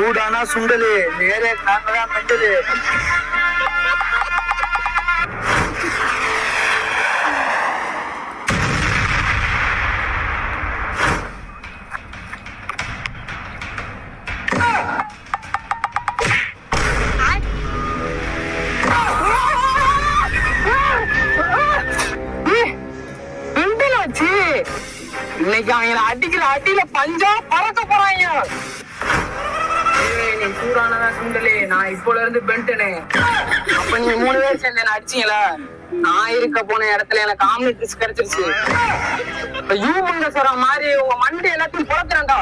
சூடானா சுண்டலு வேற நாங்கதான் மெண்டலு. இன்னைக்கு அவங்களை அடிக்கிற அடியில பஞ்சா பறக்க போறாங்க. நீ சூடானதான் சுண்டலே, நான் இப்போல இருந்து பென்டனே. அப்ப நீங்க 3 பேர் சேர்ந்து என்ன அடிச்சீங்களா? நான் இருக்க போன இடத்துல எனக்கு ஆம்லெட் கிடைச்சிருச்சு. யூ மங்க சொல்ற மாதிரி உங்க மண்டை எல்லாத்தையும் புறத்துறேன்டா.